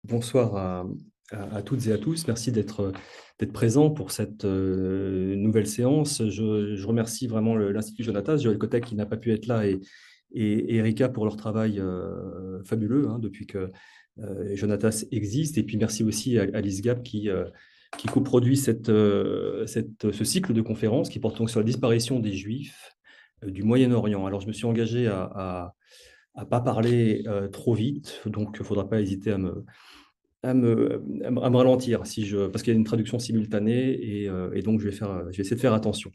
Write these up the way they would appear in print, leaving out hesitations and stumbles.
Bonsoir à toutes et à tous. Merci d'être présents pour cette nouvelle séance. Je remercie vraiment l'Institut Jonatas, Joël Kotek qui n'a pas pu être là et Erika pour leur travail fabuleux depuis que Jonatas existe. Et puis merci aussi à Alice Gap qui coproduit ce cycle de conférences qui porte donc sur la disparition des Juifs du Moyen-Orient. Alors je me suis engagé à pas parler trop vite, donc il ne faudra pas hésiter à me ralentir parce qu'il y a une traduction simultanée et donc je vais essayer de faire attention.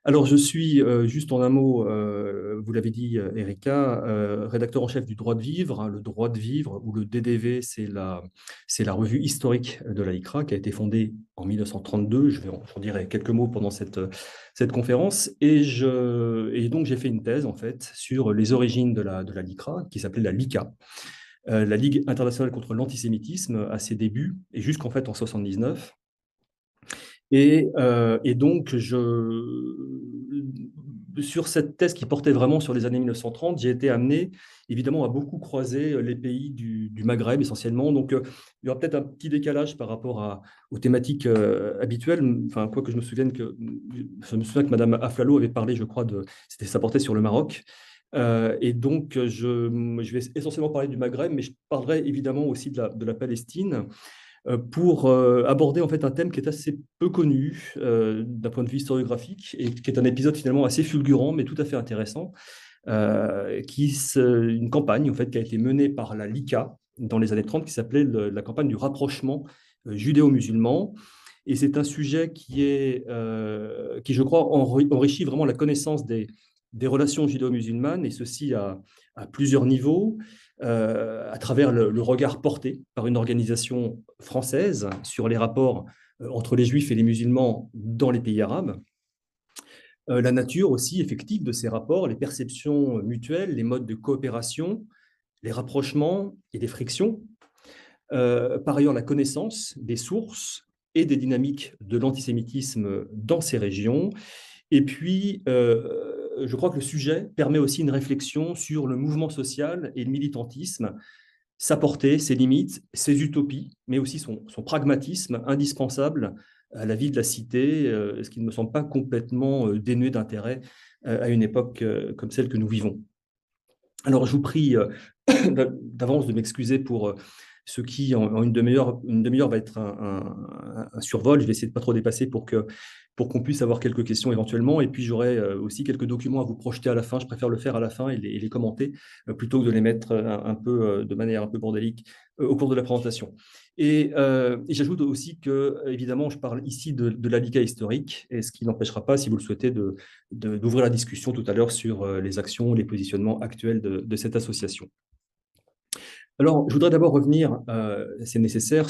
Alors, je suis, juste en un mot, vous l'avez dit, Erika, rédacteur en chef du Droit de Vivre. Le Droit de Vivre, ou le DDV, c'est la revue historique de la LICRA qui a été fondée en 1932. J'en dirai quelques mots pendant cette conférence. Et donc, j'ai fait une thèse, en fait, sur les origines de la LICRA, qui s'appelait la LICA, la Ligue internationale contre l'antisémitisme, à ses débuts, et jusqu'en fait en 79. Et donc, sur cette thèse qui portait vraiment sur les années 1930, j'ai été amené, évidemment, à beaucoup croiser les pays du Maghreb, essentiellement. Donc, il y aura peut-être un petit décalage par rapport aux thématiques habituelles. Enfin, quoi que je me souviens que Madame Aflalo avait parlé, je crois, ça portait sur le Maroc. Et donc, je vais essentiellement parler du Maghreb, mais je parlerai évidemment aussi de la Palestine pour aborder en fait un thème qui est assez peu connu d'un point de vue historiographique et qui est un épisode finalement assez fulgurant mais tout à fait intéressant, une campagne en fait qui a été menée par la LICA dans les années 30 qui s'appelait la campagne du rapprochement judéo-musulman. Et c'est un sujet qui je crois, enrichit vraiment la connaissance des relations judéo-musulmanes, et ceci à plusieurs niveaux, à travers le regard porté par une organisation française sur les rapports entre les juifs et les musulmans dans les pays arabes, la nature aussi effective de ces rapports, les perceptions mutuelles, les modes de coopération, les rapprochements et les frictions. Par ailleurs, la connaissance des sources et des dynamiques de l'antisémitisme dans ces régions. Et puis, je crois que le sujet permet aussi une réflexion sur le mouvement social et le militantisme, sa portée, ses limites, ses utopies, mais aussi son pragmatisme indispensable à la vie de la cité, ce qui ne me semble pas complètement dénué d'intérêt à une époque comme celle que nous vivons. Alors, je vous prie d'avance de m'excuser pour ce qui, en une demi-heure va être un survol. Je vais essayer de ne pas trop dépasser pour qu'on puisse avoir quelques questions éventuellement. Et puis, j'aurai aussi quelques documents à vous projeter à la fin. Je préfère le faire à la fin et les commenter plutôt que de les mettre de manière un peu bordélique au cours de la présentation. Et j'ajoute aussi que, évidemment, je parle ici de l'habitat historique, et ce qui n'empêchera pas, si vous le souhaitez, d'ouvrir la discussion tout à l'heure sur les actions, les positionnements actuels de cette association. Alors, je voudrais d'abord revenir, c'est nécessaire,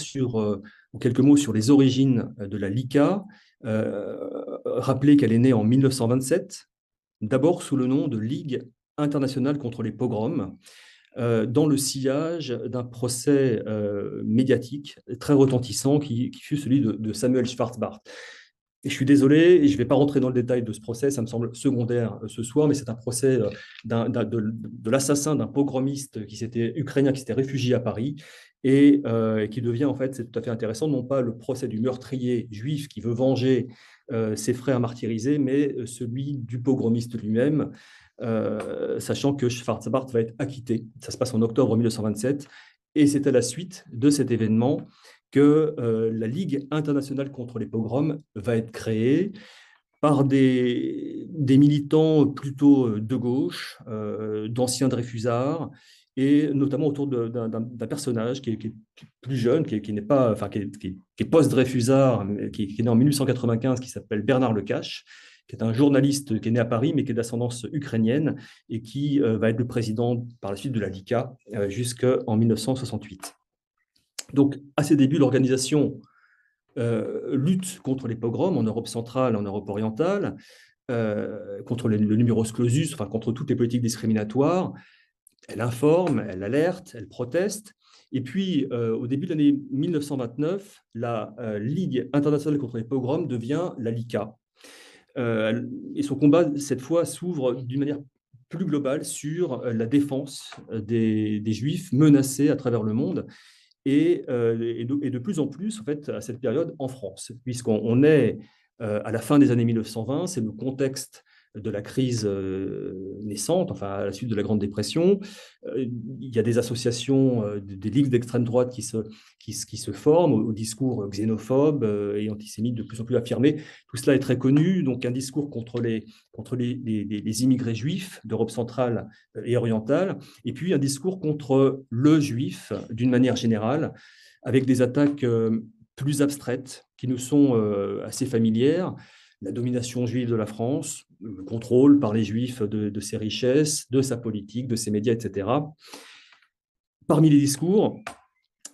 en quelques mots sur les origines de la LICA. Rappeler qu'elle est née en 1927, d'abord sous le nom de Ligue internationale contre les pogroms, dans le sillage d'un procès médiatique très retentissant qui fut celui de Samuel Schwarzbart. Et je suis désolé, et je ne vais pas rentrer dans le détail de ce procès, ça me semble secondaire ce soir, mais c'est un procès de l'assassin d'un pogromiste ukrainien qui s'était réfugié à Paris et qui devient, en fait, c'est tout à fait intéressant, non pas le procès du meurtrier juif qui veut venger ses frères martyrisés, mais celui du pogromiste lui-même, sachant que Schwarzbart va être acquitté. Ça se passe en octobre 1927, et c'est à la suite de cet événement que la Ligue internationale contre les pogroms va être créée par des militants plutôt de gauche, d'anciens Dreyfusards, et notamment autour d'un personnage qui est plus jeune, qui n'est pas, enfin, qui est post-Dreyfusard, qui est né en 1895, qui s'appelle Bernard Lecache, qui est un journaliste qui est né à Paris, mais qui est d'ascendance ukrainienne, et qui va être le président par la suite de la LICA jusqu'en 1968. Donc, à ses débuts, l'organisation lutte contre les pogroms en Europe centrale, en Europe orientale, contre le numerus clausus, enfin contre toutes les politiques discriminatoires. Elle informe, elle alerte, elle proteste. Et puis, au début de l'année 1929, la Ligue internationale contre les pogroms devient la LICA. Et son combat, cette fois, s'ouvre d'une manière plus globale sur la défense des Juifs menacés à travers le monde. et de plus en plus, en fait, à cette période en France, puisqu'on est à la fin des années 1920, c'est le contexte de la crise naissante, enfin à la suite de la Grande Dépression. Il y a des associations, des ligues d'extrême droite qui se forment au discours xénophobe et antisémite de plus en plus affirmé. Tout cela est très connu, donc un discours contre les immigrés juifs d'Europe centrale et orientale, et puis un discours contre le juif d'une manière générale, avec des attaques plus abstraites qui nous sont assez familières. La domination juive de la France, le contrôle par les juifs de ses richesses, de sa politique, de ses médias, etc. Parmi les discours,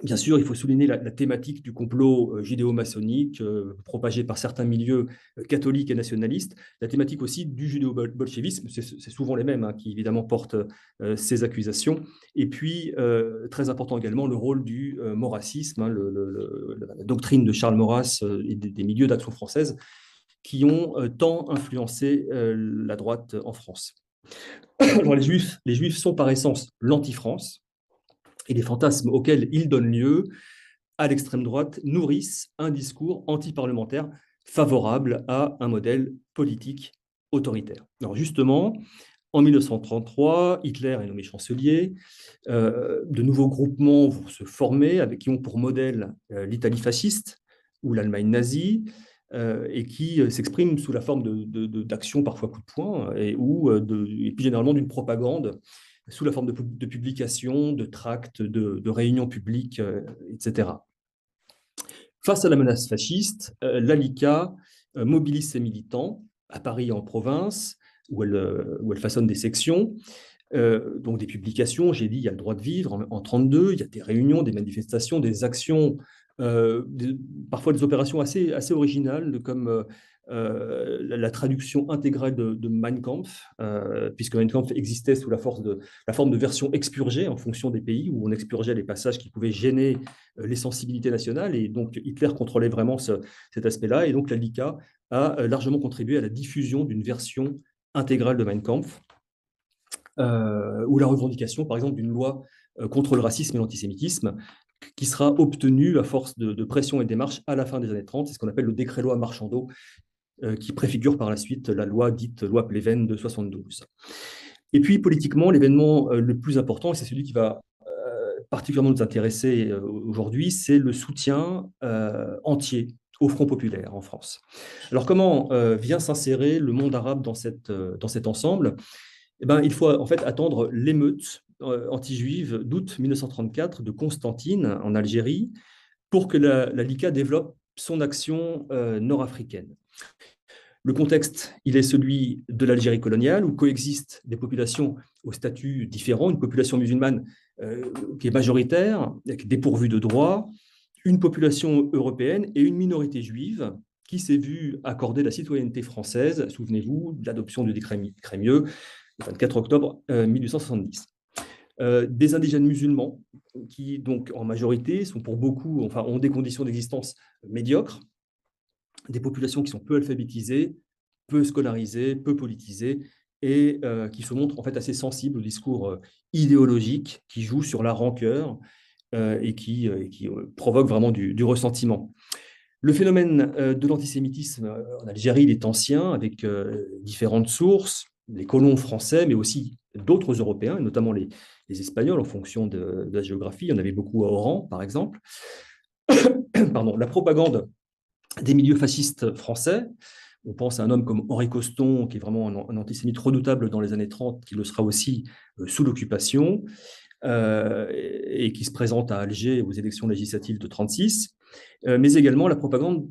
bien sûr, il faut souligner la thématique du complot judéo-maçonnique propagé par certains milieux catholiques et nationalistes, la thématique aussi du judéo-bolchevisme, c'est souvent les mêmes hein, qui évidemment portent ces accusations, et puis très important également le rôle du maurassisme, hein, la doctrine de Charles Maurras et des milieux d'action française qui ont tant influencé la droite en France. Alors les Juifs sont par essence l'anti-France, et les fantasmes auxquels ils donnent lieu à l'extrême droite nourrissent un discours anti-parlementaire favorable à un modèle politique autoritaire. Alors justement, en 1933, Hitler est nommé chancelier, de nouveaux groupements vont se former qui ont pour modèle l'Italie fasciste ou l'Allemagne nazie, et qui s'expriment sous la forme d'actions parfois coup de poing, et plus généralement d'une propagande sous la forme de publications, de tracts, de réunions publiques, etc. Face à la menace fasciste, l'ALICA mobilise ses militants à Paris et en province, où elle façonne des sections, donc des publications. J'ai dit, il y a le droit de vivre en 1932, il y a des réunions, des manifestations, des actions, parfois des opérations assez originales, comme la traduction intégrale de Mein Kampf, puisque Mein Kampf existait sous la forme de version expurgée en fonction des pays, où on expurgeait les passages qui pouvaient gêner les sensibilités nationales, et donc Hitler contrôlait vraiment cet aspect-là, et donc la LICA a largement contribué à la diffusion d'une version intégrale de Mein Kampf, ou la revendication, par exemple, d'une loi contre le racisme et l'antisémitisme, qui sera obtenue à force de pression et de démarches à la fin des années 30. C'est ce qu'on appelle le décret-loi Marchandeau, qui préfigure par la suite la loi dite loi Pleven de 72. Et puis, politiquement, l'événement le plus important, et c'est celui qui va particulièrement nous intéresser aujourd'hui, c'est le soutien entier au Front populaire en France. Alors, comment vient s'insérer le monde arabe dans cet ensemble? Eh ben, il faut en fait attendre l'émeute anti-juive d'août 1934 de Constantine en Algérie pour que la LICA développe son action nord-africaine. Le contexte, il est celui de l'Algérie coloniale, où coexistent des populations au statut différent, une population musulmane qui est majoritaire, dépourvue de droits, une population européenne et une minorité juive qui s'est vue accorder la citoyenneté française, souvenez-vous, de l'adoption du décret Crémieux, le 24 octobre 1870. Des indigènes musulmans qui, donc, en majorité, sont pour beaucoup, enfin, ont des conditions d'existence médiocres, des populations qui sont peu alphabétisées, peu scolarisées, peu politisées, et qui se montrent en fait assez sensibles au discours idéologique qui joue sur la rancœur et qui provoque vraiment du ressentiment. Le phénomène de l'antisémitisme en Algérie, il est ancien, avec différentes sources, les colons français, mais aussi d'autres Européens, et notamment les Espagnols, en fonction de la géographie. Il y en avait beaucoup à Oran, par exemple. Pardon, la propagande des milieux fascistes français. On pense à un homme comme Henri Coston, qui est vraiment un antisémite redoutable dans les années 30, qui le sera aussi sous l'occupation, et qui se présente à Alger aux élections législatives de 1936, mais également la propagande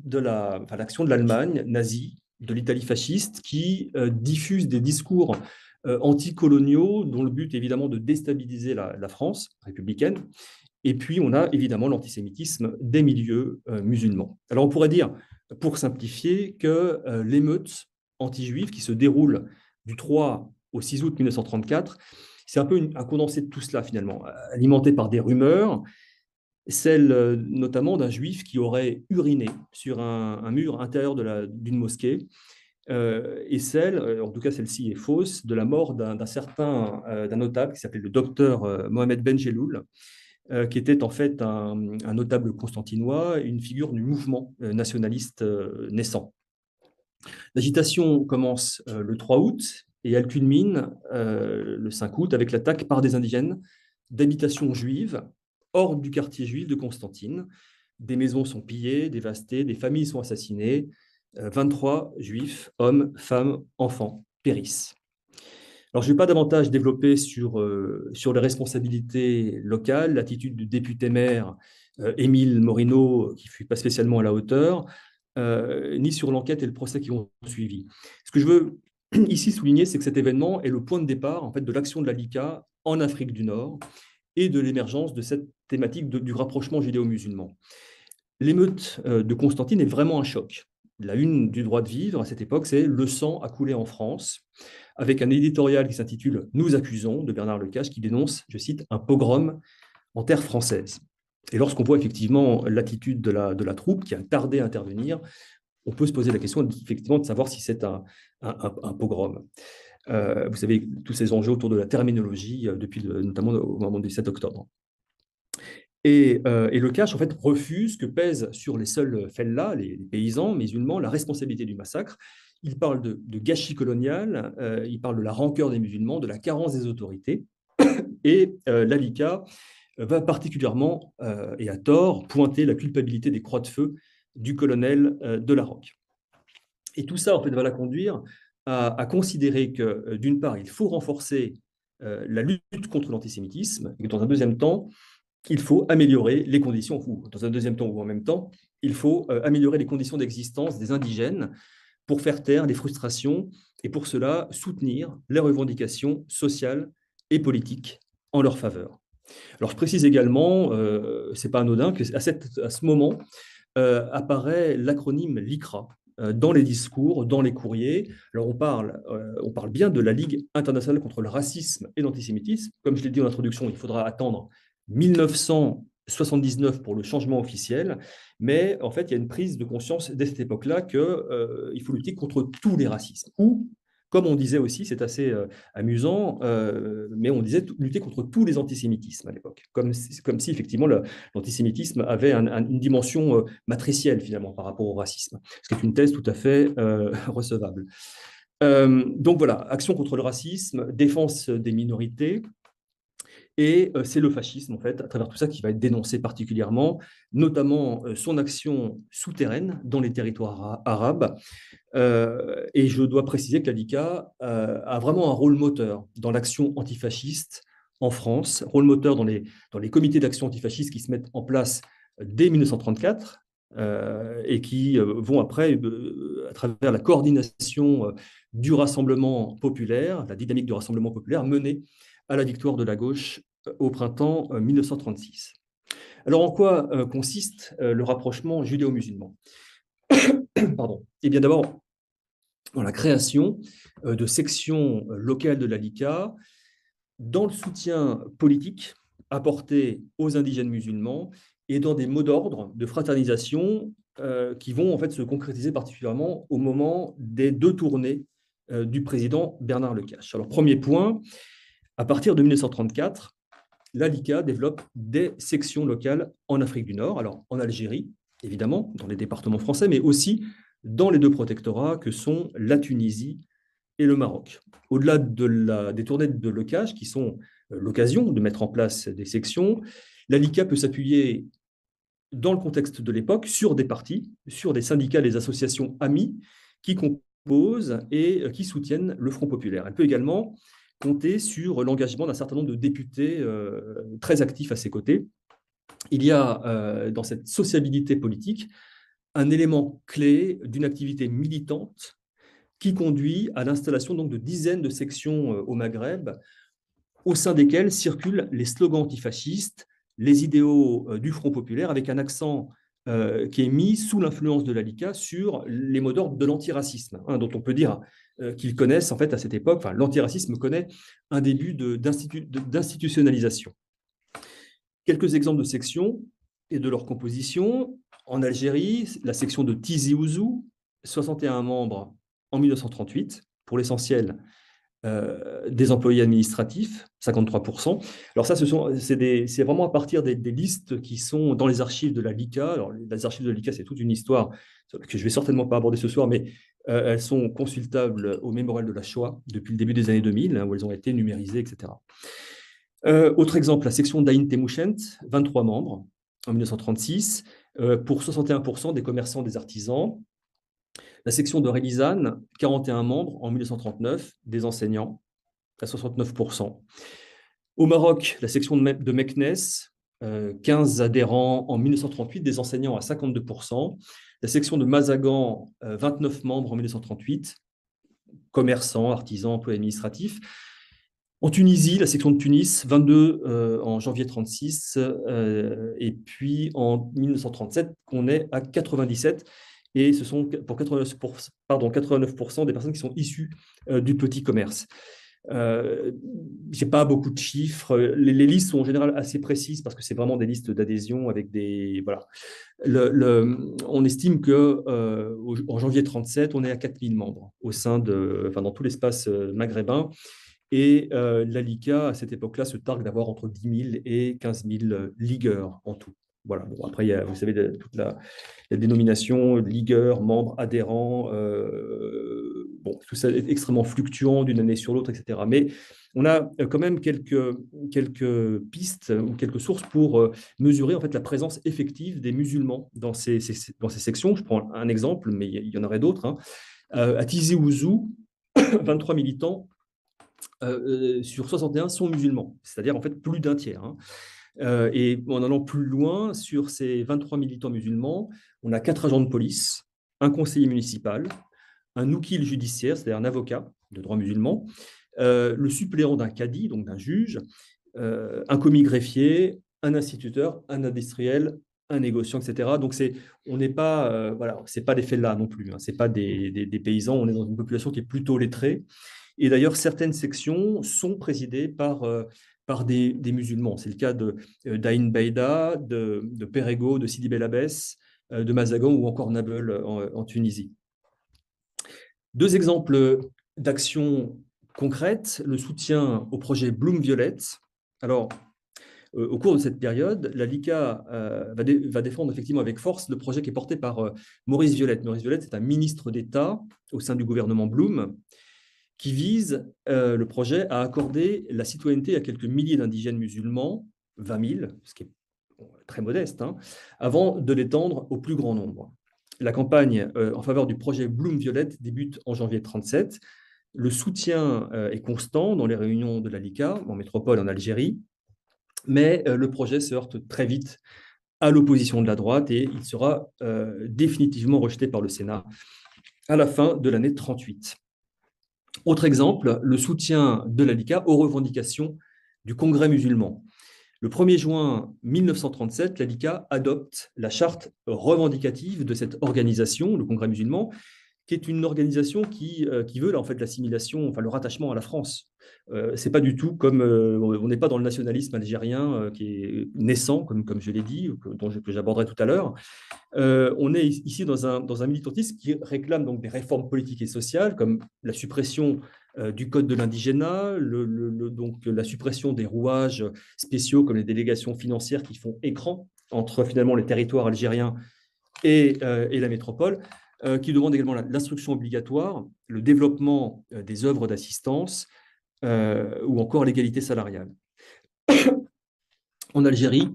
l'action de l'Allemagne nazie, de l'Italie fasciste, qui diffuse des discours anticoloniaux dont le but est évidemment de déstabiliser la France républicaine. Et puis, on a évidemment l'antisémitisme des milieux musulmans. Alors, on pourrait dire, pour simplifier, que l'émeute anti-juive qui se déroule du 3 au 6 août 1934, c'est un peu un condensé de tout cela, finalement, alimenté par des rumeurs, celle notamment d'un juif qui aurait uriné sur un mur intérieur d'une mosquée, et celle, en tout cas celle-ci est fausse, de la mort d'un notable qui s'appelait le docteur Mohamed Ben Jelloul, qui était en fait un notable constantinois, une figure du mouvement nationaliste naissant. L'agitation commence le 3 août et elle culmine le 5 août avec l'attaque par des indigènes d'habitations juives hors du quartier juif de Constantine. Des maisons sont pillées, dévastées, des familles sont assassinées. 23 juifs, hommes, femmes, enfants, périssent. Alors, je ne vais pas davantage développer sur les responsabilités locales, l'attitude du député-maire Émile Morino, qui ne fut pas spécialement à la hauteur, ni sur l'enquête et le procès qui ont suivi. Ce que je veux ici souligner, c'est que cet événement est le point de départ en fait, de l'action de la LICA en Afrique du Nord et de l'émergence de cette thématique du rapprochement judéo-musulman. L'émeute de Constantine est vraiment un choc. La une du droit de vivre à cette époque, c'est Le sang a coulé en France, avec un éditorial qui s'intitule Nous accusons de Bernard Lecache, qui dénonce, je cite, un pogrom en terre française. Et lorsqu'on voit effectivement l'attitude de la troupe qui a tardé à intervenir, on peut se poser la question effectivement de savoir si c'est un pogrom. Vous savez, tous ces enjeux autour de la terminologie, notamment au moment du 7 octobre. Et Lecache, en fait, refuse que pèse sur les seuls fellahs, les paysans musulmans, la responsabilité du massacre. Il parle de gâchis colonial, il parle de la rancœur des musulmans, de la carence des autorités. Et l'ALICA va particulièrement, et à tort, pointer la culpabilité des croix de feu du colonel de la Roque. Et tout ça, en fait, va la conduire à considérer que, d'une part, il faut renforcer la lutte contre l'antisémitisme, et que, dans un deuxième temps, il faut améliorer les conditions, ou dans un deuxième temps ou en même temps, il faut améliorer les conditions d'existence des indigènes pour faire taire les frustrations et pour cela soutenir les revendications sociales et politiques en leur faveur. Alors je précise également, ce n'est pas anodin, qu'à ce moment apparaît l'acronyme LICRA dans les discours, dans les courriers. Alors on parle bien de la Ligue internationale contre le racisme et l'antisémitisme. Comme je l'ai dit en introduction, il faudra attendre 1979 pour le changement officiel, mais en fait, il y a une prise de conscience dès cette époque-là qu'il faut lutter contre tous les racismes. Ou, comme on disait aussi, c'est assez amusant, mais on disait lutter contre tous les antisémitismes à l'époque, comme si effectivement l'antisémitisme avait une dimension matricielle finalement par rapport au racisme, ce qui est une thèse tout à fait recevable. Donc voilà, action contre le racisme, défense des minorités. Et c'est le fascisme, en fait, à travers tout ça, qui va être dénoncé particulièrement, notamment son action souterraine dans les territoires arabes. Et je dois préciser que la LICA a vraiment un rôle moteur dans l'action antifasciste en France, rôle moteur dans les comités d'action antifasciste qui se mettent en place dès 1934 et qui vont après, à travers la coordination du Rassemblement populaire, la dynamique du Rassemblement populaire, mener à la victoire de la gauche au printemps 1936. Alors, en quoi consiste le rapprochement judéo-musulman? Pardon. Eh bien, d'abord, dans la création de sections locales de la LICA, dans le soutien politique apporté aux indigènes musulmans et dans des mots d'ordre de fraternisation qui vont en fait se concrétiser particulièrement au moment des 2 tournées du président Bernard Lecache. Alors, premier point, à partir de 1934, la LICA développe des sections locales en Afrique du Nord, alors en Algérie, évidemment, dans les départements français, mais aussi dans les 2 protectorats que sont la Tunisie et le Maroc. Au-delà des tournées de Lecache, qui sont l'occasion de mettre en place des sections, la LICA peut s'appuyer, dans le contexte de l'époque, sur des partis, sur des syndicats, des associations amies qui composent et qui soutiennent le Front populaire. Elle peut également compter sur l'engagement d'un certain nombre de députés très actifs à ses côtés. Il y a dans cette sociabilité politique un élément clé d'une activité militante qui conduit à l'installation donc de dizaines de sections au Maghreb, au sein desquelles circulent les slogans antifascistes, les idéaux du Front populaire, avec un accent qui est mis sous l'influence de la LICA sur les mots d'ordre de l'antiracisme, dont on peut dire qu'ils connaissent en fait à cette époque, enfin l'antiracisme connaît un début d'institutionnalisation. Quelques exemples de sections et de leur composition. En Algérie, la section de Tizi Ouzou, 61 membres en 1938, pour l'essentiel des employés administratifs, 53%. Alors ça, c'est vraiment à partir des listes qui sont dans les archives de la LICA. Alors, les archives de la LICA, c'est toute une histoire que je vais certainement pas aborder ce soir, mais elles sont consultables au Mémorial de la Shoah depuis le début des années 2000, hein, où elles ont été numérisées, etc. Autre exemple, la section d'Aïn Temushent, 23 membres en 1936, pour 61% des commerçants, des artisans. La section de Relizane, 41 membres en 1939, des enseignants, à 69%. Au Maroc, la section de Meknès, 15 adhérents en 1938, des enseignants à 52%. La section de Mazagan, 29 membres en 1938, commerçants, artisans, employés administratifs. En Tunisie, la section de Tunis, 22 en janvier 1936, et puis en 1937, on est à 97, et ce sont pour 89% des personnes qui sont issues du petit commerce. Je n'ai pas beaucoup de chiffres. Les listes sont en général assez précises parce que c'est vraiment des listes d'adhésion avec des. Voilà. On estime que en janvier 37, on est à 4000 membres au sein dans tout l'espace maghrébin. Et l'ALICA, à cette époque-là, se targue d'avoir entre 10 000 et 15 000 ligueurs en tout. Voilà. Bon, après, il y a, vous savez, toute la dénomination, ligueurs, membres, adhérents. Bon, tout ça est extrêmement fluctuant d'une année sur l'autre, etc. Mais on a quand même quelques pistes ou quelques sources pour mesurer en fait, la présence effective des musulmans dans ces sections. Je prends un exemple, mais il y en aurait d'autres. Hein. À Tizi Ouzou, 23 militants sur 61 sont musulmans, c'est-à-dire en fait plus d'un tiers. Hein. Et en allant plus loin, sur ces 23 militants musulmans, on a 4 agents de police, un conseiller municipal, un oukil judiciaire, c'est-à-dire un avocat de droit musulman, le suppléant d'un cadi, donc d'un juge, un commis greffier, un instituteur, un industriel, un négociant, etc. Donc on n'est pas, voilà, c'est pas des fellahs non plus, hein, c'est pas des paysans, on est dans une population qui est plutôt lettrée. Et d'ailleurs, certaines sections sont présidées par des musulmans. C'est le cas d'Aïn Baïda, de Perego, de Sidi Bel Abbès, de Mazagan ou encore Nabeul en Tunisie. 2 exemples d'actions concrètes, le soutien au projet Bloom Violette. Alors, au cours de cette période, la LICA va défendre effectivement avec force le projet qui est porté par Maurice Violette. Maurice Violette, c'est un ministre d'État au sein du gouvernement Bloom, qui vise le projet à accorder la citoyenneté à quelques milliers d'indigènes musulmans, 20 000, ce qui est très modeste, hein, avant de l'étendre au plus grand nombre. La campagne en faveur du projet Bloom Violette débute en janvier 1937. Le soutien est constant dans les réunions de la LICA, en métropole en Algérie, mais le projet se heurte très vite à l'opposition de la droite et il sera définitivement rejeté par le Sénat à la fin de l'année 1938. Autre exemple, le soutien de la LICA aux revendications du Congrès musulman. Le 1er juin 1937, la LICA adopte la charte revendicative de cette organisation, le Congrès musulman, qui est une organisation qui veut là, en fait, l'assimilation, enfin le rattachement à la France. C'est pas du tout comme on n'est pas dans le nationalisme algérien qui est naissant, comme je l'ai dit, que j'aborderai tout à l'heure. On est ici dans un militantisme qui réclame donc des réformes politiques et sociales, comme la suppression du code de l'indigénat, donc la suppression des rouages spéciaux comme les délégations financières qui font écran entre finalement les territoires algériens et la métropole, qui demande également l'instruction obligatoire, le développement des œuvres d'assistance ou encore l'égalité salariale. En Algérie,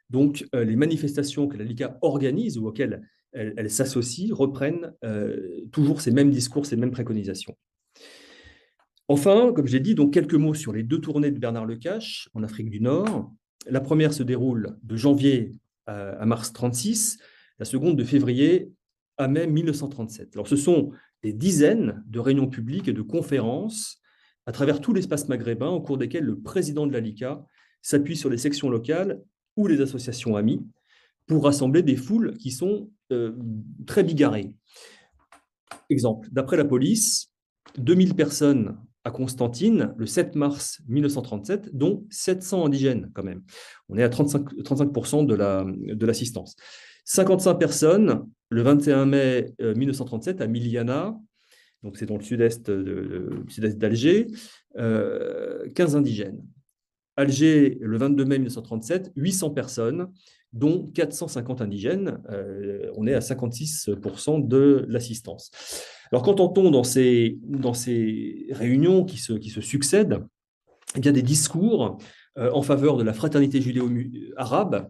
donc, les manifestations que la LICA organise ou auxquelles elle s'associe reprennent toujours ces mêmes discours, ces mêmes préconisations. Enfin, comme j'ai dit, donc quelques mots sur les 2 tournées de Bernard Lecache en Afrique du Nord. La première se déroule de janvier à mars 1936, la seconde de février à mai 1937. Alors, ce sont des dizaines de réunions publiques et de conférences à travers tout l'espace maghrébin au cours desquelles le président de la LICA s'appuie sur les sections locales ou les associations amies pour rassembler des foules qui sont très bigarrées. Exemple, d'après la police, 2000 personnes à Constantine le 7 mars 1937, dont 700 indigènes quand même. On est à 35% de l'assistance. 55 personnes le 21 mai 1937 à Miliana, donc c'est dans le sud-est d'Alger, 15 indigènes. Alger, le 22 mai 1937, 800 personnes, dont 450 indigènes. On est à 56% de l'assistance. Alors, quand on tombe dans ces réunions qui se succèdent, il y a des discours en faveur de la fraternité judéo-arabe,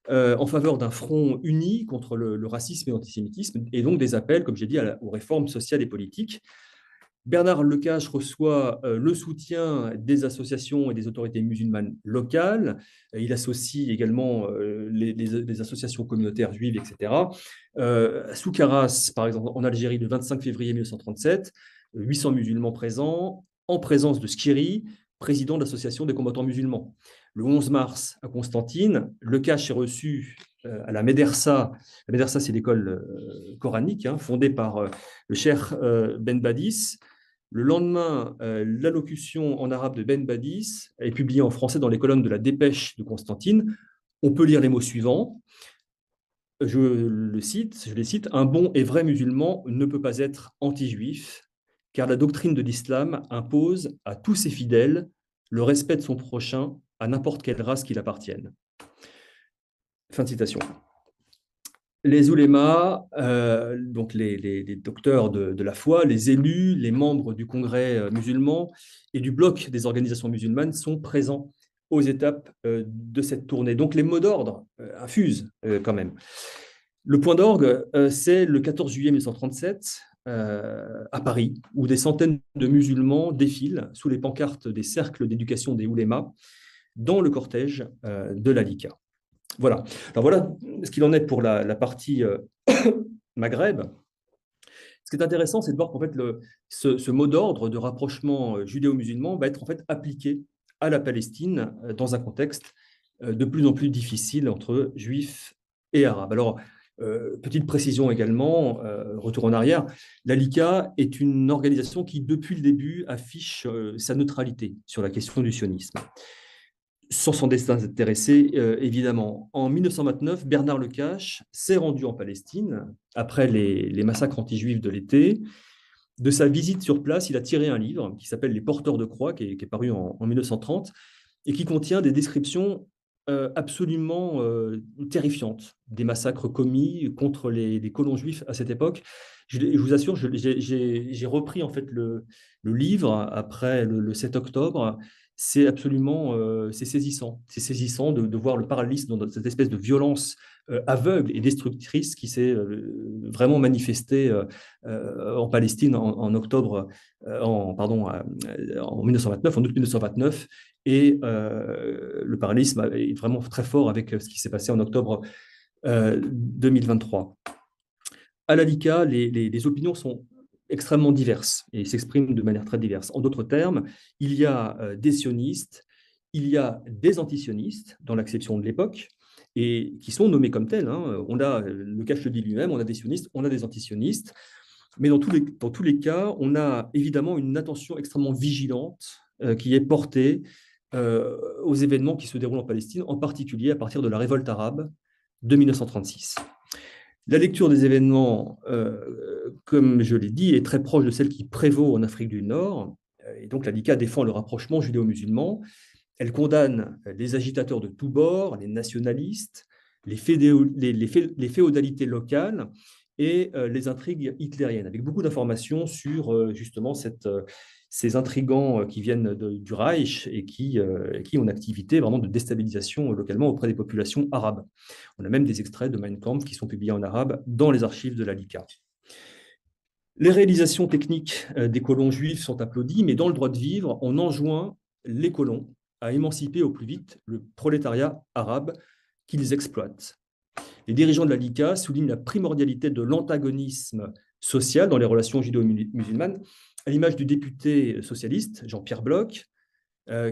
en faveur d'un front uni contre le racisme et l'antisémitisme, et donc des appels, comme j'ai dit, aux réformes sociales et politiques. Bernard Lecache reçoit le soutien des associations et des autorités musulmanes locales. Il associe également les associations communautaires juives, etc. Soukaras, par exemple, en Algérie, le 25 février 1937, 800 musulmans présents, en présence de Skiri, président de l'association des combattants musulmans. Le 11 mars, à Constantine, Lecache est reçu à la Médersa. La Médersa, c'est l'école coranique, fondée par le cheikh Ben Badis. Le lendemain, l'allocution en arabe de Ben Badis est publiée en français dans les colonnes de la Dépêche de Constantine. On peut lire les mots suivants. Je les cite, un bon et vrai musulman ne peut pas être anti-juif, car la doctrine de l'islam impose à tous ses fidèles le respect de son prochain, à n'importe quelle race qu'il appartienne. Fin de citation. Les oulémas, donc les docteurs de la foi, les élus, les membres du congrès musulman et du bloc des organisations musulmanes sont présents aux étapes de cette tournée. Donc les mots d'ordre infusent quand même. Le point d'orgue, c'est le 14 juillet 1937 à Paris, où des centaines de musulmans défilent sous les pancartes des cercles d'éducation des oulémas dans le cortège de la Lika. Voilà. Alors voilà ce qu'il en est pour la partie Maghreb. Ce qui est intéressant, c'est de voir qu'en fait, ce mot d'ordre de rapprochement judéo-musulman va être en fait appliqué à la Palestine dans un contexte de plus en plus difficile entre juifs et arabes. Alors, petite précision également, retour en arrière, la LICA est une organisation qui, depuis le début, affiche sa neutralité sur la question du sionisme. Sans s'en désintéresser, évidemment. En 1929, Bernard Lecache s'est rendu en Palestine après les massacres anti-juifs de l'été. De sa visite sur place, il a tiré un livre qui s'appelle Les Porteurs de Croix, qui est paru en 1930, et qui contient des descriptions absolument terrifiantes des massacres commis contre les colons juifs à cette époque. Je vous assure, j'ai repris en fait le livre après le 7 octobre. C'est absolument c'est saisissant. C'est saisissant de voir le parallélisme dans cette espèce de violence aveugle et destructrice qui s'est vraiment manifestée en Palestine en octobre, en 1929, en août 1929. Et le parallélisme est vraiment très fort avec ce qui s'est passé en octobre 2023. À la LICA, les opinions sont extrêmement diverses et s'expriment de manière très diverse. En d'autres termes, il y a des sionistes, il y a des antisionistes dans l'acception de l'époque, et qui sont nommés comme tels. On a, Lecache le dit lui-même, on a des sionistes, on a des antisionistes, mais dans tous les cas, on a évidemment une attention extrêmement vigilante qui est portée aux événements qui se déroulent en Palestine, en particulier à partir de la révolte arabe de 1936. La lecture des événements, comme je l'ai dit, est très proche de celle qui prévaut en Afrique du Nord. Et donc la LICA défend le rapprochement judéo-musulman. Elle condamne les agitateurs de tous bords, les nationalistes, les féodalités locales et les intrigues hitlériennes, avec beaucoup d'informations sur justement ces intrigants qui viennent du Reich et qui ont une activité vraiment de déstabilisation localement auprès des populations arabes. On a même des extraits de Mein Kampf qui sont publiés en arabe dans les archives de la LICA. Les réalisations techniques des colons juifs sont applaudies, mais dans le droit de vivre, on enjoint les colons à émanciper au plus vite le prolétariat arabe qu'ils exploitent. Les dirigeants de la LICA soulignent la primordialité de l'antagonisme social dans les relations judéo-musulmanes, à l'image du député socialiste Jean-Pierre Bloch,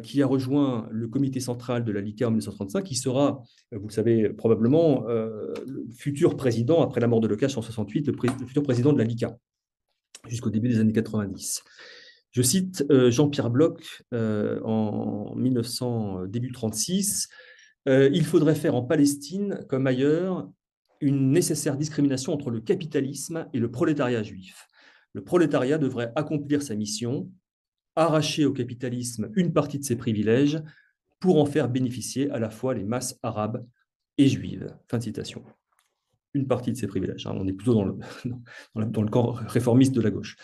qui a rejoint le comité central de la LICA en 1935, qui sera, vous le savez probablement, le futur président, après la mort de Lecache en 1968, le futur président de la LICA, jusqu'au début des années 90. Je cite Jean-Pierre Bloch en 1900, début 1936, il faudrait faire en Palestine, comme ailleurs, une nécessaire discrimination entre le capitalisme et le prolétariat juif. le prolétariat devrait accomplir sa mission, arracher au capitalisme une partie de ses privilèges pour en faire bénéficier à la fois les masses arabes et juives. Fin de citation. Une partie de ses privilèges. Hein. On est plutôt dans le camp réformiste de la gauche.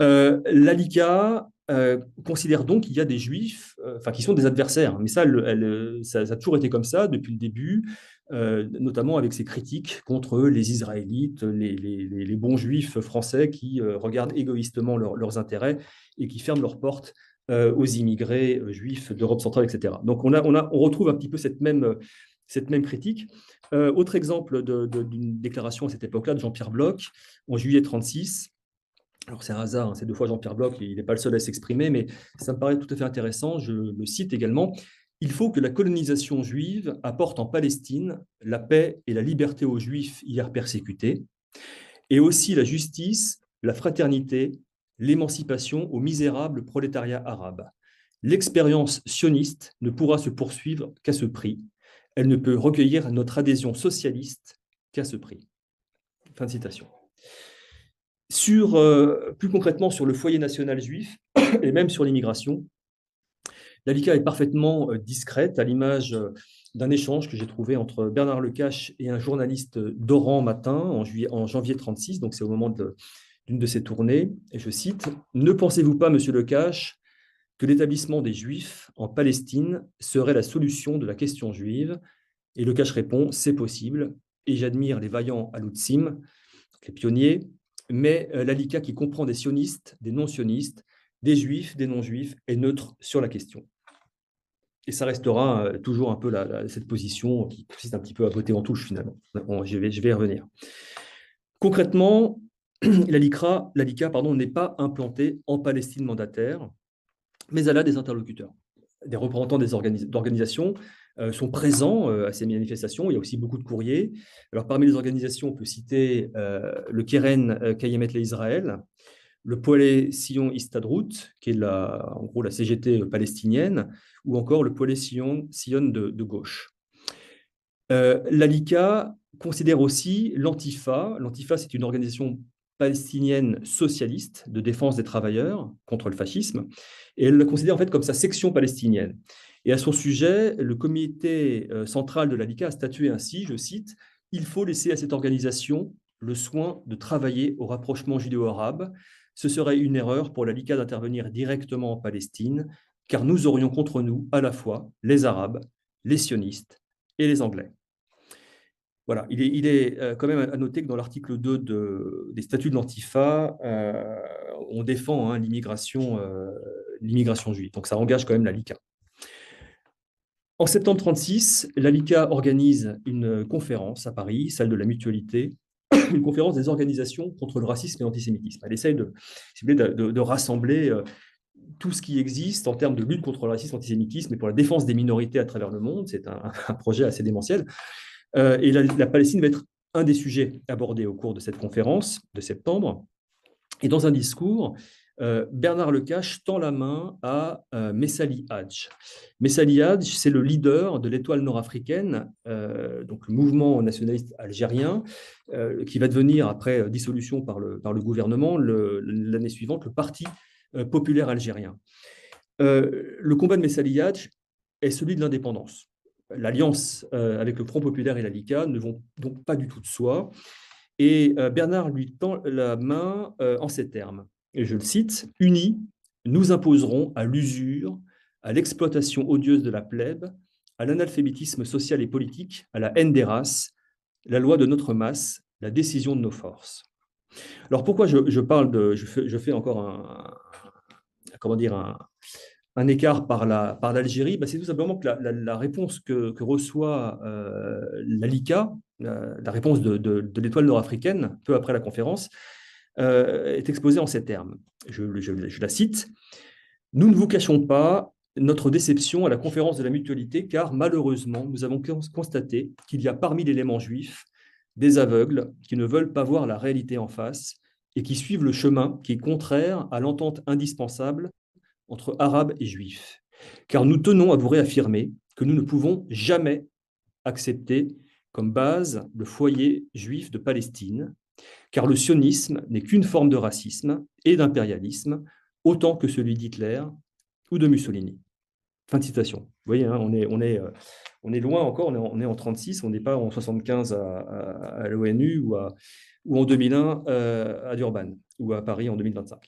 Lalika considère donc qu'il y a des juifs qui sont des adversaires. Mais ça a toujours été comme ça depuis le début, notamment avec ses critiques contre les Israélites, les bons juifs français qui regardent égoïstement leurs intérêts et qui ferment leurs portes aux immigrés juifs d'Europe centrale, etc. Donc on retrouve un petit peu cette même critique. Autre exemple d'une déclaration à cette époque-là de Jean-Pierre Bloch, en juillet 1936. Alors c'est un hasard, hein, c'est 2 fois Jean-Pierre Bloch, il n'est pas le seul à s'exprimer, mais ça me paraît tout à fait intéressant, je le cite également. Il faut que la colonisation juive apporte en Palestine la paix et la liberté aux juifs hier persécutés, et aussi la justice, la fraternité, l'émancipation au misérable prolétariat arabe. L'expérience sioniste ne pourra se poursuivre qu'à ce prix. Elle ne peut recueillir notre adhésion socialiste qu'à ce prix. Fin de citation. Plus concrètement sur le foyer national juif et même sur l'immigration, Lalika est parfaitement discrète, à l'image d'un échange que j'ai trouvé entre Bernard Lecache et un journaliste d'Oran Matin en janvier 1936, donc c'est au moment d'une de ses tournées, et je cite « Ne pensez-vous pas, monsieur Lecache, que l'établissement des Juifs en Palestine serait la solution de la question juive ?» Et Lecache répond « C'est possible, et j'admire les vaillants Aloutsim, les pionniers, mais Lalika qui comprend des sionistes, des non-sionistes, des juifs, des non-juifs, est neutre sur la question. » Et ça restera toujours un peu cette position qui consiste un petit peu à voter en touche, finalement. Bon, je vais y revenir. Concrètement, Lalika n'est pas implantée en Palestine mandataire, mais elle a des interlocuteurs. Des représentants d'organisations sont présents à ces manifestations. Il y a aussi beaucoup de courriers. Alors, parmi les organisations, on peut citer le Keren Kayemet l'Israël, le Poale Sion Istadrout, qui est en gros la CGT palestinienne, ou encore le Poale Sion de gauche. Lalika considère aussi l'Antifa. L'Antifa, c'est une organisation palestinienne socialiste de défense des travailleurs contre le fascisme, et elle le considère en fait comme sa section palestinienne. Et à son sujet, le comité central de Lalika a statué ainsi, je cite, « Il faut laisser à cette organisation le soin de travailler au rapprochement judéo-arabe. Ce serait une erreur pour Lalika d'intervenir directement en Palestine, car nous aurions contre nous à la fois les Arabes, les sionistes et les Anglais. » Voilà, il est quand même à noter que dans l'article 2 des statuts de l'Antifa, on défend l'immigration juive. Donc ça engage quand même Lalika. En septembre 1936, Lalika organise une conférence à Paris, salle de la Mutualité, une conférence des organisations contre le racisme et l'antisémitisme. Elle essaye de rassembler tout ce qui existe en termes de lutte contre le racisme et l'antisémitisme et pour la défense des minorités à travers le monde. C'est un projet assez démentiel. Et la Palestine va être un des sujets abordés au cours de cette conférence de septembre. Et dans un discours, Bernard Lecache tend la main à Messali Hadj. Messali Hadj, c'est le leader de l'Étoile nord-africaine, donc le mouvement nationaliste algérien, qui va devenir, après dissolution par le gouvernement, l'année suivante, le Parti populaire algérien. Le combat de Messali Hadj est celui de l'indépendance. L'alliance avec le Front populaire et Lalika ne vont donc pas du tout de soi. Et Bernard lui tend la main en ces termes, et je le cite, « Unis, nous imposerons à l'usure, à l'exploitation odieuse de la plèbe, à l'analphabétisme social et politique, à la haine des races, la loi de notre masse, la décision de nos forces. » Alors pourquoi je fais encore un écart par l'Algérie, c'est tout simplement que la réponse que reçoit Lalika, la réponse de l'Étoile nord-africaine, peu après la conférence, est exposée en ces termes. Je la cite. « Nous ne vous cachons pas notre déception à la conférence de la Mutualité, car malheureusement, nous avons constaté qu'il y a parmi l'élément juif des aveugles qui ne veulent pas voir la réalité en face et qui suivent le chemin qui est contraire à l'entente indispensable entre Arabes et Juifs, car nous tenons à vous réaffirmer que nous ne pouvons jamais accepter comme base le foyer juif de Palestine, car le sionisme n'est qu'une forme de racisme et d'impérialisme, autant que celui d'Hitler ou de Mussolini. Fin de citation. Vous voyez, hein, on est loin encore, on est en 1936, on n'est pas en 1975 à l'ONU ou en 2001 à Durban ou à Paris en 2025.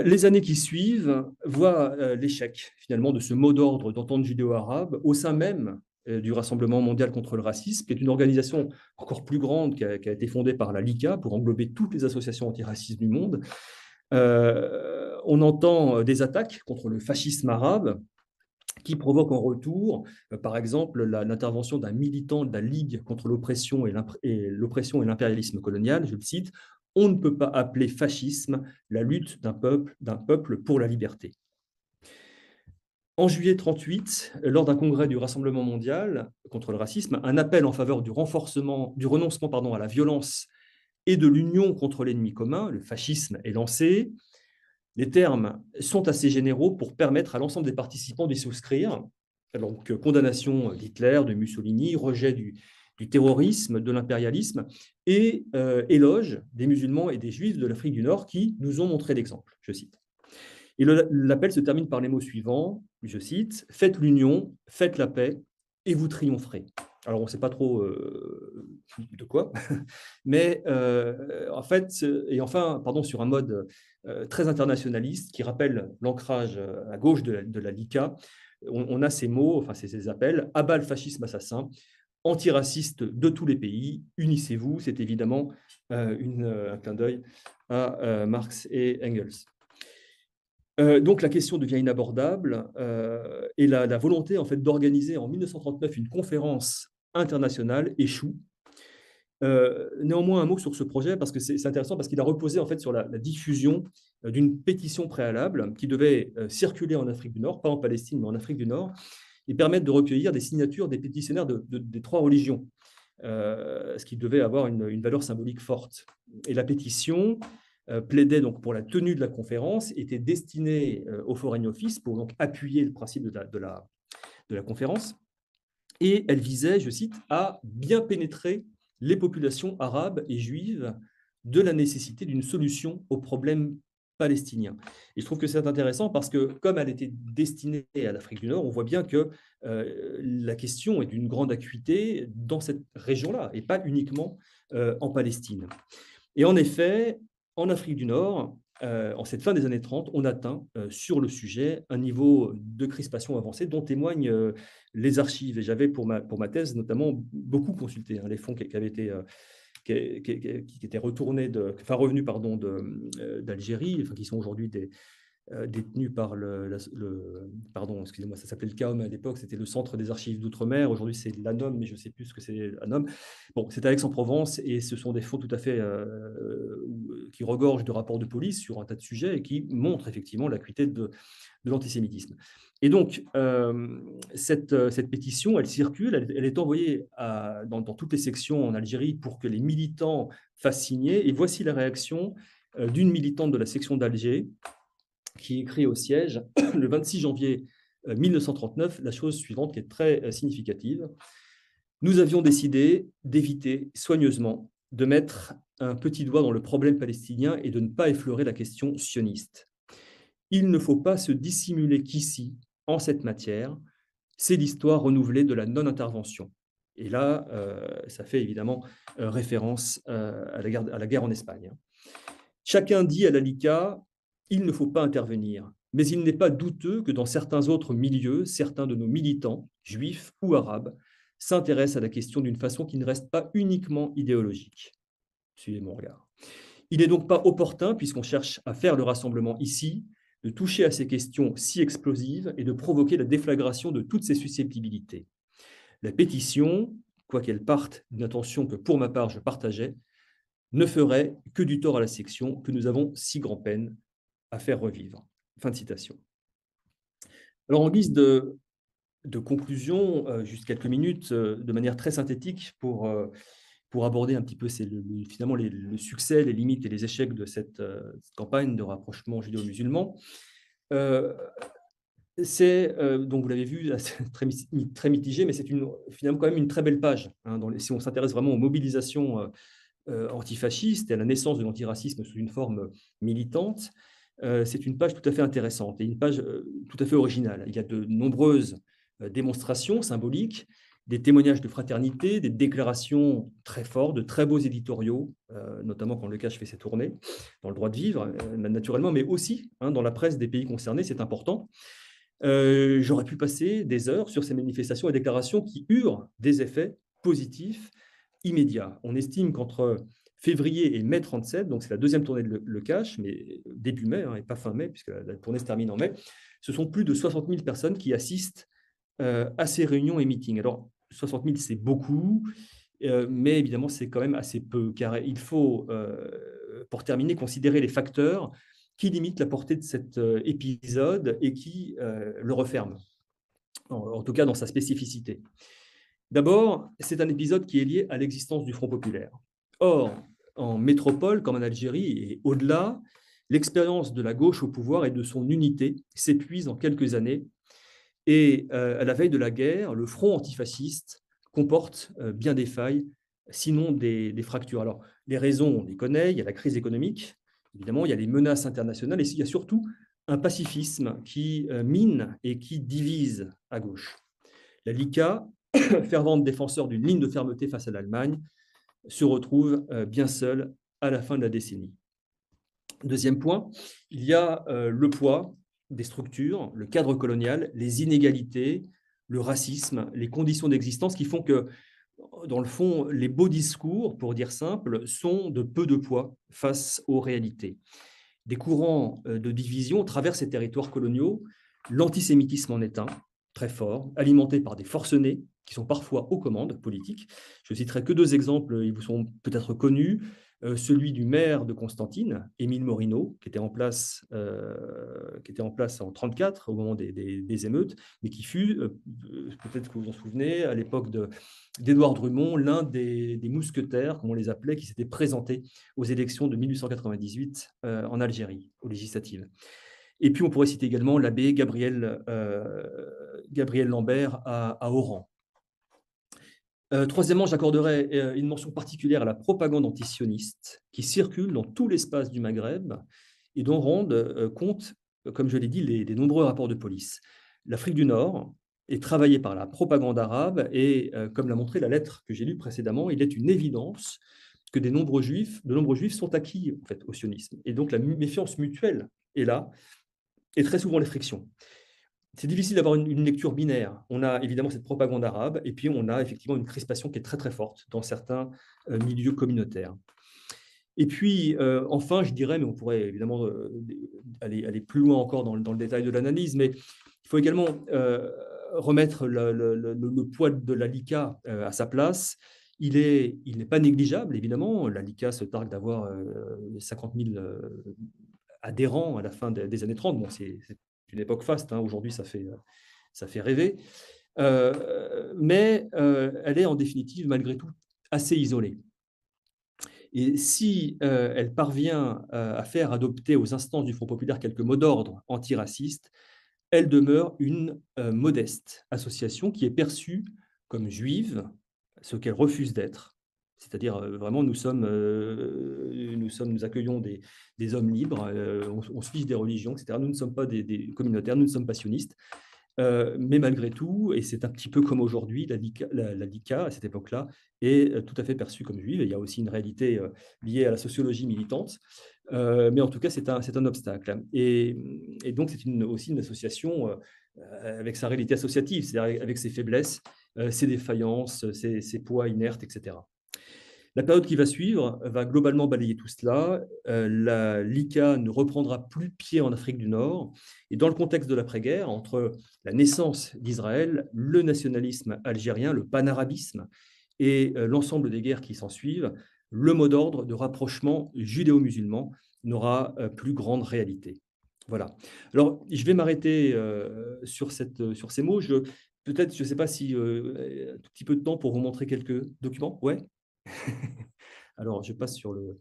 Les années qui suivent voient l'échec finalement de ce mot d'ordre d'entente judéo-arabe au sein même du Rassemblement mondial contre le racisme, qui est une organisation encore plus grande qui a été fondée par la LICA pour englober toutes les associations antiracistes du monde. On entend des attaques contre le fascisme arabe qui provoquent en retour, par exemple, l'intervention d'un militant de la Ligue contre l'oppression et l'impérialisme colonial, je le cite, « On ne peut pas appeler fascisme la lutte d'un peuple pour la liberté ». En juillet 1938, lors d'un congrès du Rassemblement mondial contre le racisme, un appel en faveur du renoncement à la violence et de l'union contre l'ennemi commun, le fascisme, est lancé. Les termes sont assez généraux pour permettre à l'ensemble des participants d'y souscrire. Donc, condamnation d'Hitler, de Mussolini, rejet du terrorisme, de l'impérialisme et éloge des musulmans et des juifs de l'Afrique du Nord qui nous ont montré l'exemple, je cite. Et l'appel se termine par les mots suivants, je cite, « Faites l'union, faites la paix et vous triompherez ». Alors, on ne sait pas trop de quoi, mais en fait, sur un mode très internationaliste qui rappelle l'ancrage à gauche de la LICA, on a ces mots, enfin ces appels, « Abat le fascisme assassin », antiraciste de tous les pays, unissez-vous. C'est évidemment un clin d'œil à Marx et Engels. Donc la question devient inabordable et la volonté en fait, d'organiser en 1939 une conférence internationale échoue. Néanmoins, un mot sur ce projet, parce que c'est intéressant, parce qu'il a reposé en fait, sur la diffusion d'une pétition préalable qui devait circuler en Afrique du Nord, pas en Palestine, mais en Afrique du Nord, et permettre de recueillir des signatures des pétitionnaires des trois religions, ce qui devait avoir une valeur symbolique forte. Et la pétition plaidait donc pour la tenue de la conférence, était destinée au Foreign Office pour donc appuyer le principe de la conférence, et elle visait, je cite, à bien pénétrer les populations arabes et juives de la nécessité d'une solution au problème palestinien. Et je trouve que c'est intéressant parce que, comme elle était destinée à l'Afrique du Nord, on voit bien que la question est d'une grande acuité dans cette région-là, et pas uniquement en Palestine. Et en effet, en Afrique du Nord, en cette fin des années 30, on atteint sur le sujet un niveau de crispation avancé dont témoignent les archives. Et j'avais pour ma thèse notamment beaucoup consulté les fonds qui avaient été qui étaient revenus d'Algérie, qui sont aujourd'hui détenus par pardon, excusez-moi, ça s'appelait le CAOM à l'époque, c'était le Centre des archives d'outre-mer. Aujourd'hui, c'est l'ANOM, mais je ne sais plus ce que c'est l'ANOM. Bon, c'est à Aix-en-Provence et ce sont des fonds tout à fait qui regorgent de rapports de police sur un tas de sujets et qui montrent effectivement l'acuité de l'antisémitisme. Et donc, cette pétition, elle circule, elle est envoyée dans toutes les sections en Algérie pour que les militants fassent signer. Et voici la réaction d'une militante de la section d'Alger qui écrit au siège le 26 janvier 1939 la chose suivante qui est très significative. « Nous avions décidé d'éviter soigneusement de mettre un petit doigt dans le problème palestinien et de ne pas effleurer la question sioniste. Il ne faut pas se dissimuler qu'ici, en cette matière, c'est l'histoire renouvelée de la non-intervention. » Et là, ça fait évidemment référence à la guerre en Espagne. Chacun dit à la LICA, il ne faut pas intervenir, mais il n'est pas douteux que dans certains autres milieux, certains de nos militants, juifs ou arabes, s'intéressent à la question d'une façon qui ne reste pas uniquement idéologique. Suivez mon regard. Il n'est donc pas opportun, puisqu'on cherche à faire le rassemblement ici, de toucher à ces questions si explosives et de provoquer la déflagration de toutes ces susceptibilités. La pétition, quoi qu'elle parte d'une intention que pour ma part je partageais, ne ferait que du tort à la section que nous avons si grand-peine à faire revivre. Fin de citation. Alors, en guise de conclusion, juste quelques minutes, de manière très synthétique pour aborder un petit peu finalement le succès, les limites et les échecs de cette campagne de rapprochement judéo-musulman. C'est, donc vous l'avez vu, très mitigé, mais c'est finalement quand même une très belle page. Si on s'intéresse vraiment aux mobilisations antifasciste et à la naissance de l'antiracisme sous une forme militante, c'est une page tout à fait intéressante et une page tout à fait originale. Il y a de nombreuses démonstrations symboliques, des témoignages de fraternité, des déclarations très fortes, de très beaux éditoriaux, notamment quand Le Cache fait ses tournées, dans Le Droit de Vivre, naturellement, mais aussi dans la presse des pays concernés, c'est important. J'aurais pu passer des heures sur ces manifestations et déclarations qui eurent des effets positifs immédiats. On estime qu'entre février et mai 37, donc c'est la deuxième tournée de Le Cache, mais début mai, et pas fin mai, puisque la tournée se termine en mai, ce sont plus de 60 000 personnes qui assistent à ces réunions et meetings. Alors, 60 000, c'est beaucoup, mais évidemment, c'est quand même assez peu, car il faut, pour terminer, considérer les facteurs qui limitent la portée de cet épisode et qui le referment, en tout cas dans sa spécificité. D'abord, c'est un épisode qui est lié à l'existence du Front populaire. Or, en métropole, comme en Algérie et au-delà, l'expérience de la gauche au pouvoir et de son unité s'épuise en quelques années. Et à la veille de la guerre, le front antifasciste comporte bien des failles, sinon des fractures. Alors, les raisons, on les connaît, il y a la crise économique, évidemment, il y a les menaces internationales, et il y a surtout un pacifisme qui mine et qui divise à gauche. La LICA, fervente défenseur d'une ligne de fermeté face à l'Allemagne, se retrouve bien seule à la fin de la décennie. Deuxième point, il y a le poids des structures, le cadre colonial, les inégalités, le racisme, les conditions d'existence qui font que, dans le fond, les beaux discours, pour dire simple, sont de peu de poids face aux réalités. Des courants de division traversent ces territoires coloniaux. L'antisémitisme en est un, très fort, alimenté par des forcenés qui sont parfois aux commandes politiques. Je citerai que deux exemples, ils vous sont peut-être connus. Celui du maire de Constantine, Émile Morino, qui était en place en 1934 au moment des émeutes, mais qui fut, peut-être que vous vous en souvenez, à l'époque d'Édouard Drummond, l'un des mousquetaires, comme on les appelait, qui s'était présenté aux élections de 1898 en Algérie, aux législatives. Et puis, on pourrait citer également l'abbé Gabriel Lambert à Oran. Troisièmement, j'accorderai une mention particulière à la propagande antisioniste qui circule dans tout l'espace du Maghreb et dont rendent compte, comme je l'ai dit, les nombreux rapports de police. L'Afrique du Nord est travaillée par la propagande arabe et, comme l'a montré la lettre que j'ai lue précédemment, il est une évidence que de nombreux juifs sont acquis en fait, au sionisme. Et donc la méfiance mutuelle est là, et très souvent les frictions. C'est difficile d'avoir une lecture binaire. On a évidemment cette propagande arabe, et puis on a effectivement une crispation qui est très très forte dans certains milieux communautaires. Et puis, enfin, je dirais, mais on pourrait évidemment aller plus loin encore dans le détail de l'analyse, mais il faut également remettre le poids de la LICA à sa place. Il n'est pas négligeable, évidemment. La LICA se targue d'avoir 50 000 adhérents à la fin des années 30. Bon, c'est une époque faste, aujourd'hui ça fait rêver. Mais elle est en définitive, malgré tout, assez isolée. Et si elle parvient à faire adopter aux instances du Front populaire quelques mots d'ordre antiracistes, elle demeure une modeste association qui est perçue comme juive, ce qu'elle refuse d'être. C'est-à-dire, vraiment, nous accueillons des hommes libres, on se fiche des religions, etc. Nous ne sommes pas des communautaires, nous ne sommes pas sionistes. Mais malgré tout, et c'est un petit peu comme aujourd'hui, la LICA, à cette époque-là, est tout à fait perçue comme juive. Et il y a aussi une réalité liée à la sociologie militante. Mais en tout cas, c'est un obstacle. Et donc, c'est aussi une association avec sa réalité associative, c'est-à-dire avec ses faiblesses, ses défaillances, ses poids inertes, etc. La période qui va suivre va globalement balayer tout cela. La LICA ne reprendra plus pied en Afrique du Nord. Et dans le contexte de l'après-guerre, entre la naissance d'Israël, le nationalisme algérien, le panarabisme et l'ensemble des guerres qui s'ensuivent, le mot d'ordre de rapprochement judéo-musulman n'aura plus grande réalité. Voilà. Alors, je vais m'arrêter sur ces mots. Peut-être, je ne sais pas si un tout petit peu de temps pour vous montrer quelques documents. Ouais. Alors, je passe sur le...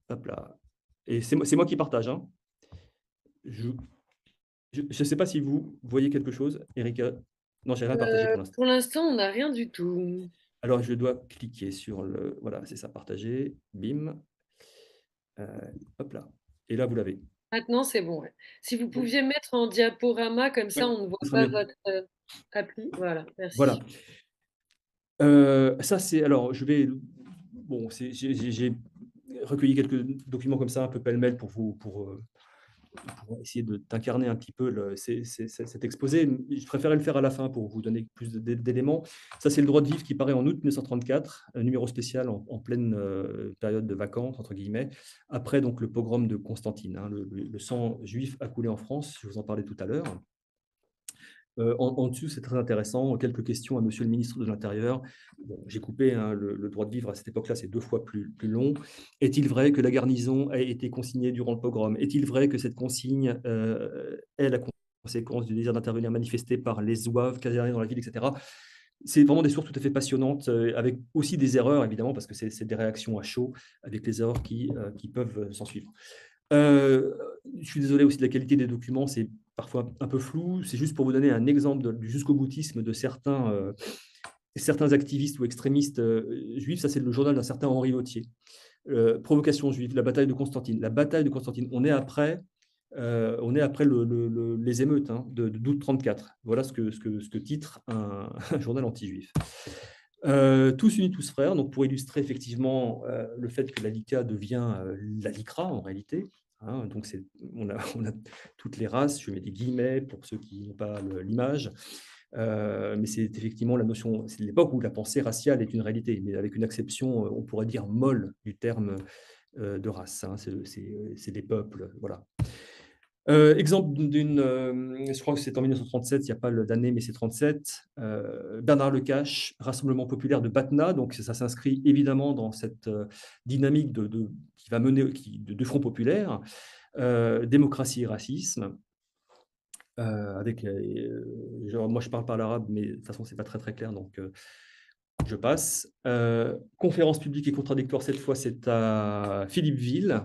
Hop là. Et c'est moi qui partage. Hein. Je ne sais pas si vous voyez quelque chose, Erika. Non, j'ai rien partagé pour l'instant. Pour l'instant, on n'a rien du tout. Alors, je dois cliquer sur le... Voilà, c'est ça, partager. Bim. Hop là. Et là, vous l'avez. Maintenant, c'est bon, ouais. Si vous Oui, pouviez mettre en diaporama, comme ça, oui, on ne voit ce sera pas mieux. votre appli. Voilà, Voilà. merci. Ça, c'est... Alors, je vais... Bon, j'ai recueilli quelques documents comme ça, un peu pêle-mêle pour essayer d'incarner un petit peu cet exposé. Je préférais le faire à la fin pour vous donner plus d'éléments. Ça, c'est le droit de vivre qui paraît en août 1934, un numéro spécial en pleine période de vacances, entre guillemets, après donc, le pogrom de Constantine. Hein, le sang juif a coulé en France, je vous en parlais tout à l'heure. En dessous, c'est très intéressant. Quelques questions à Monsieur le ministre de l'Intérieur. Bon, j'ai coupé hein, le droit de vivre à cette époque-là, c'est 2 fois plus long. Est-il vrai que la garnison a été consignée durant le pogrom? Est-il vrai que cette consigne est la conséquence du désir d'intervenir manifesté par les zouaves casernés dans la ville, etc. C'est vraiment des sources tout à fait passionnantes, avec aussi des erreurs, évidemment, parce que c'est des réactions à chaud, avec les erreurs qui peuvent s'en suivre. Je suis désolé aussi de la qualité des documents, c'est parfois un peu flou. C'est juste pour vous donner un exemple du jusqu'au-boutisme de certains activistes ou extrémistes juifs. Ça, c'est le journal d'un certain Henri Vautier. Provocation juive, la bataille de Constantine. La bataille de Constantine, on est après les émeutes hein, d'août 34. Voilà ce que titre un journal anti-juif. Tous unis, tous frères, donc pour illustrer effectivement le fait que la LICA devient la LICRA en réalité. Hein, donc on a toutes les races, je mets des guillemets pour ceux qui n'ont pas l'image, mais c'est effectivement la notion, c'est l'époque où la pensée raciale est une réalité, mais avec une acception, on pourrait dire molle du terme de race. Hein, c'est des peuples, voilà. Exemple je crois que c'est en 1937, il n'y a pas d'année, mais c'est 37. Bernard Lecache, Rassemblement populaire de Batna, donc ça s'inscrit évidemment dans cette dynamique qui va mener de Front populaire, démocratie et racisme. Moi, je parle pas l'arabe, mais de toute façon, c'est pas très très clair, donc je passe. Conférence publique et contradictoire, cette fois, c'est à Philippeville.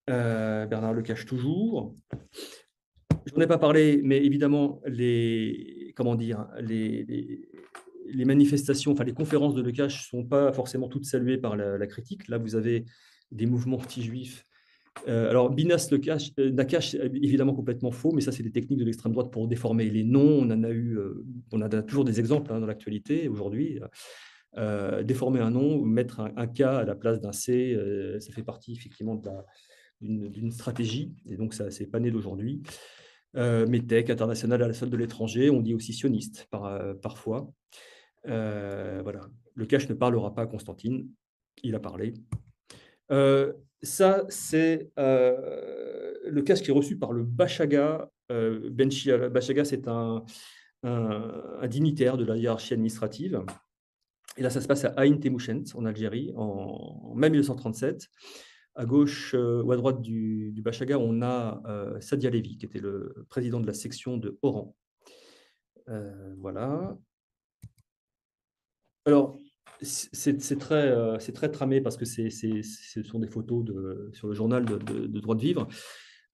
Bernard Lecache toujours. Je n'en ai pas parlé, mais évidemment, comment dire, les manifestations, enfin les conférences de Lecache ne sont pas forcément toutes saluées par la critique. Là, vous avez des mouvements anti-juifs. Alors, Binas Nakash, évidemment complètement faux, mais ça, c'est des techniques de l'extrême droite pour déformer les noms. On en a toujours des exemples hein, dans l'actualité aujourd'hui. Déformer un nom, mettre un K à la place d'un C, ça fait partie effectivement d'une stratégie, et donc ça, c'est pas né d'aujourd'hui. Medtech, international à la solde de l'étranger, on dit aussi sioniste parfois. Voilà. Lecache ne parlera pas à Constantine, il a parlé. Ça, c'est Lecache qui est reçu par le Bachaga. Benchi Bachaga, c'est un dignitaire de la hiérarchie administrative. Et là, ça se passe à Ain Temouchent, en Algérie, en mai 1937. À gauche ou à droite du Bachaga, on a Sadia Lévy, qui était le président de la section de Oran. Voilà. Alors, c'est très tramé parce que ce sont des photos sur le journal de Droit de Vivre.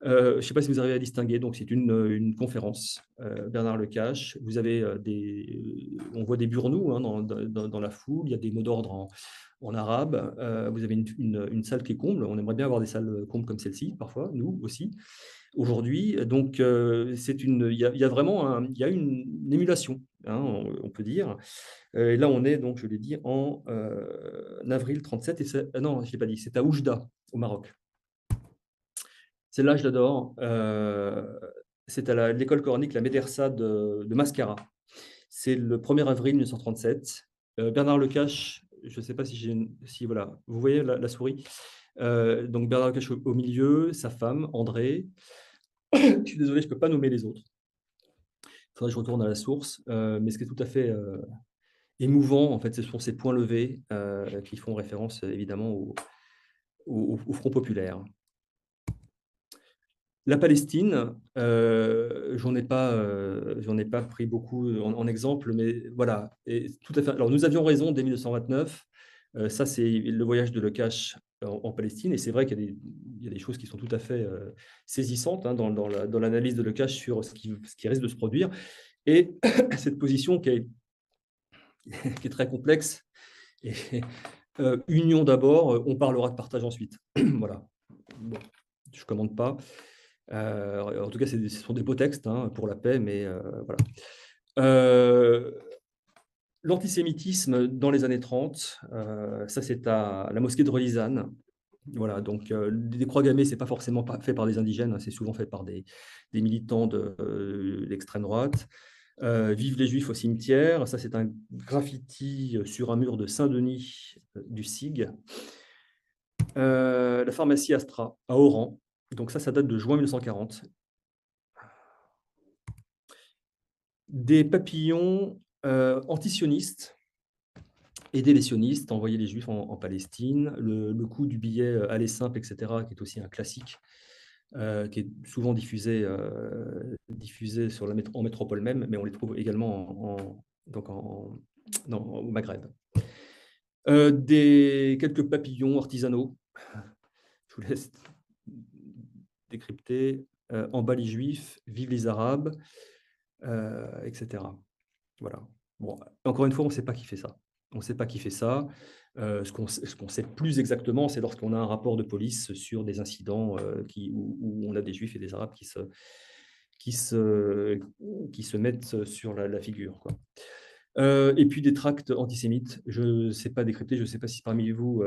Je ne sais pas si vous arrivez à distinguer. Donc, c'est une conférence. Bernard Lecache. Vous avez on voit des burnous hein, dans la foule. Il y a des mots d'ordre en arabe. Vous avez une salle qui est comble. On aimerait bien avoir des salles combles comme celle-ci, parfois, nous aussi, aujourd'hui. Donc, il y a vraiment il y a une émulation, hein, on peut dire. Et là, on est, donc, je l'ai dit, en avril 37. Non, je ne l'ai pas dit, c'est à Oujda, au Maroc. Celle-là, je l'adore. C'est à l'école coranique, la Médersa de Mascara. C'est le 1er avril 1937. Bernard Lecache, je ne sais pas si voilà, vous voyez la souris. Donc Bernard Lecache au milieu, sa femme, André. Je suis désolé, je ne peux pas nommer les autres. Il faudrait que je retourne à la source. Mais ce qui est tout à fait émouvant, en fait, ce sont ces points levés qui font référence évidemment au Front populaire. La Palestine, j'en ai pas pris beaucoup en exemple, mais voilà. Et tout à fait. Alors, nous avions raison dès 1929. Ça, c'est le voyage de Lecache en Palestine. Et c'est vrai qu'il y a des choses qui sont tout à fait saisissantes hein, dans l'analyse de Lecache sur ce qui risque de se produire. Et cette position qui est qui est très complexe. Et, union d'abord, on parlera de partage ensuite. Voilà. Bon, je ne commande pas. En tout cas, ce sont des beaux textes hein, pour la paix, mais voilà. L'antisémitisme dans les années 30, ça c'est à la mosquée de Relisane. Voilà, donc des croix gammées, ce n'est pas forcément fait par des indigènes, hein, c'est souvent fait par des militants de l'extrême droite. Vive les Juifs au cimetière, ça c'est un graffiti sur un mur de Saint-Denis du SIG. La pharmacie Astra à Oran, donc ça date de juin 1940. Des papillons antisionistes, aider les sionistes, envoyer les Juifs en Palestine, le coup du billet aller simple, etc., qui est aussi un classique, qui est souvent diffusé sur en métropole même, mais on les trouve également au Maghreb. Quelques papillons artisanaux, je vous laisse décrypter, en les Juifs, vive les Arabes, etc. Voilà. Bon, encore une fois, on ne sait pas qui fait ça. On ne sait pas qui fait ça. Ce qu'on sait plus exactement, c'est lorsqu'on a un rapport de police sur des incidents où on a des Juifs et des Arabes qui se mettent sur la figure, quoi. Et puis des tracts antisémites. Je ne sais pas décrypter, je ne sais pas si parmi vous,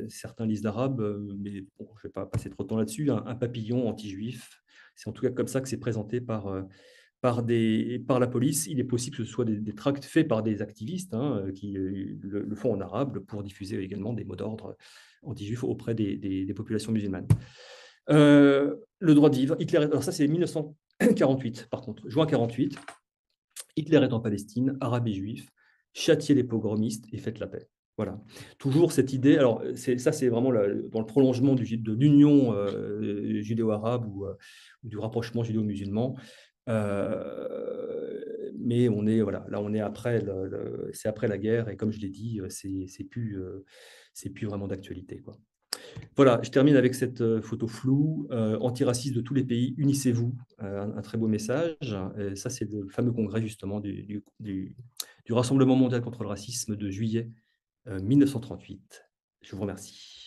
certains lisent l'arabe, mais bon, je ne vais pas passer trop de temps là-dessus. Un papillon anti-juif, c'est en tout cas comme ça que c'est présenté par la police. Il est possible que ce soit des tracts faits par des activistes hein, qui le font en arabe pour diffuser également des mots d'ordre anti-juifs auprès des populations musulmanes. Le droit de vivre, Hitler, alors ça c'est 1948 par contre, juin 48, Hitler est en Palestine, arabes et juifs, châtiez les pogromistes et faites la paix. Voilà. Toujours cette idée, alors ça c'est vraiment dans le prolongement de l'union judéo-arabe ou du rapprochement judéo-musulman. Mais là on est après c'est après la guerre et comme je l'ai dit, c'est plus vraiment d'actualité, quoi. Voilà, je termine avec cette photo floue, antiraciste de tous les pays, unissez-vous, un très beau message. Et ça, c'est le fameux congrès justement du Rassemblement mondial contre le racisme de juillet 1938. Je vous remercie.